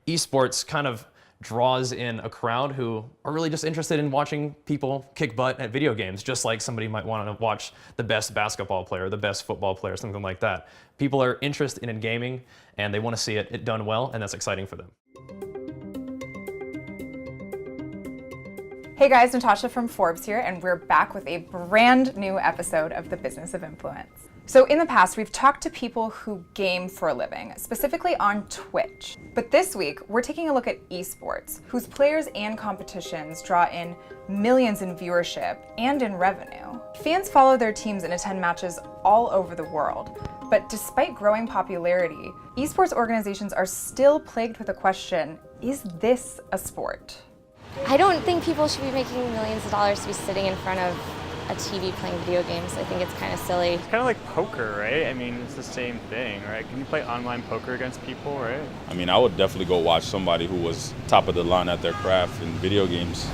esports kind of draws in a crowd who are really just interested in watching people kick butt at video games, just like somebody might want to watch the best basketball player, the best football player, something like that. People are interested in gaming and they want to see it done well, and that's exciting for them. Hey guys, Natasha from Forbes here, and we're back with a brand new episode of The Business of Influence. So in the past, we've talked to people who game for a living, specifically on Twitch. But this week, we're taking a look at esports, whose players and competitions draw in millions in viewership and in revenue. Fans follow their teams and attend matches all over the world. But despite growing popularity, esports organizations are still plagued with the question, is this a sport? I don't think people should be making millions of dollars to be sitting in front of a TV playing video games. I think it's kind of silly. It's kind of like poker, right? I mean, it's the same thing, right? Can you play online poker against people, right? I mean, I would definitely go watch somebody who was top of the line at their craft in video games.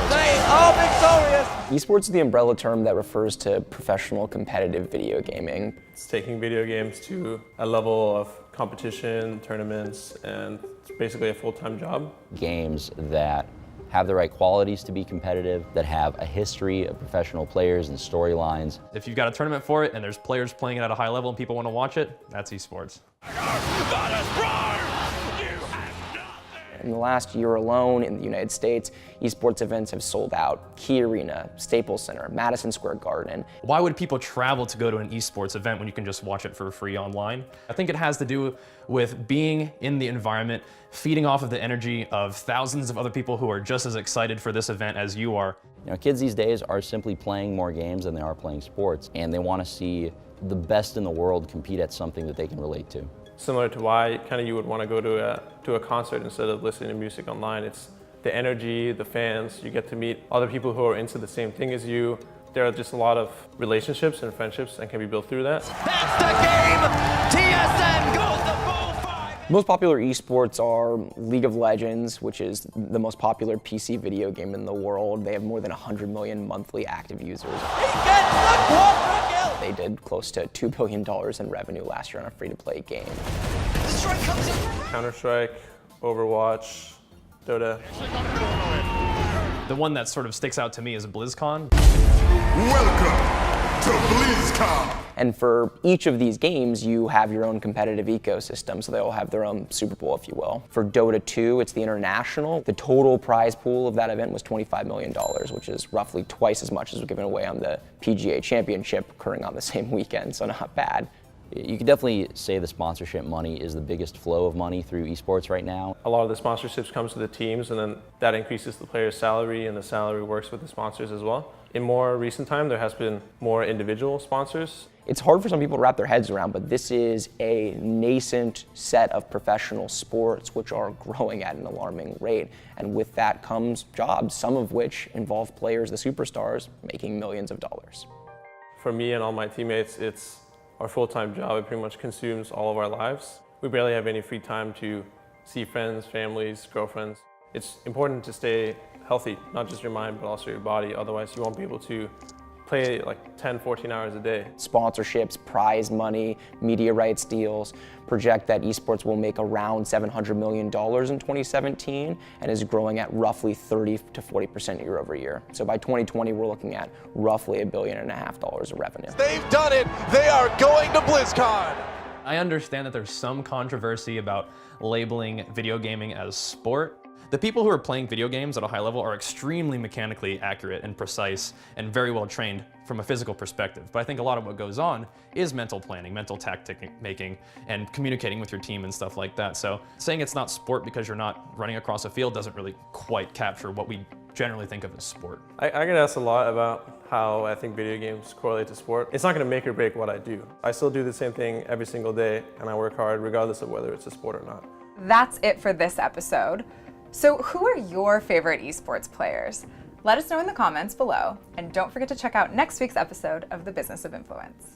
They are victorious! Esports is the umbrella term that refers to professional competitive video gaming. It's taking video games to a level of competition, tournaments, and it's basically a full-time job. Games that have the right qualities to be competitive, that have a history of professional players and storylines. If you've got a tournament for it and there's players playing it at a high level and people want to watch it, that's esports. In the last year alone in the United States, esports events have sold out. Key Arena, Staples Center, Madison Square Garden. Why would people travel to go to an esports event when you can just watch it for free online? I think it has to do with being in the environment, feeding off of the energy of thousands of other people who are just as excited for this event as you are. You know, kids these days are simply playing more games than they are playing sports, and they want to see the best in the world compete at something that they can relate to. Similar to why you would want to go to a concert instead of listening to music online. It's the energy, the fans, you get to meet other people who are into the same thing as you. There are just a lot of relationships and friendships that can be built through that. That's the game! TSN goes to full 5! Most popular esports are League of Legends, which is the most popular PC video game in the world. They have more than 100 million monthly active users. He gets the quadra kill! They did close to $2 billion in revenue last year on a free-to-play game. The strike comes in. Counter-Strike, Overwatch, Dota. The one that sort of sticks out to me is BlizzCon. Welcome to BlizzCon! And for each of these games, you have your own competitive ecosystem, so they all have their own Super Bowl, if you will. For Dota 2, it's the international. The total prize pool of that event was $25 million, which is roughly twice as much as was given away on the PGA Championship occurring on the same weekend, so not bad. You could definitely say the sponsorship money is the biggest flow of money through esports right now. A lot of the sponsorships comes to the teams, and then that increases the player's salary, and the salary works with the sponsors as well. In more recent time, there has been more individual sponsors. It's hard for some people to wrap their heads around, but this is a nascent set of professional sports which are growing at an alarming rate. And with that comes jobs, some of which involve players, the superstars, making millions of dollars. For me and all my teammates, it's our full-time job. It pretty much consumes all of our lives. We barely have any free time to see friends, families, girlfriends. It's important to stay healthy, not just your mind, but also your body. Otherwise, you won't be able to play like 10, 14 hours a day. Sponsorships, prize money, media rights deals project that esports will make around $700 million in 2017 and is growing at roughly 30 to 40% year over year. So by 2020, we're looking at roughly $1.5 billion of revenue. They've done it. They are going to BlizzCon. I understand that there's some controversy about labeling video gaming as sport. The people who are playing video games at a high level are extremely mechanically accurate and precise and very well trained from a physical perspective. But I think a lot of what goes on is mental planning, mental tactic making, and communicating with your team and stuff like that. So saying it's not sport because you're not running across a field doesn't really quite capture what we generally think of as sport. I get asked a lot about how I think video games correlate to sport. It's not going to make or break what I do. I still do the same thing every single day, and I work hard regardless of whether it's a sport or not. That's it for this episode. So who are your favorite esports players? Let us know in the comments below, and don't forget to check out next week's episode of The Business of Influence.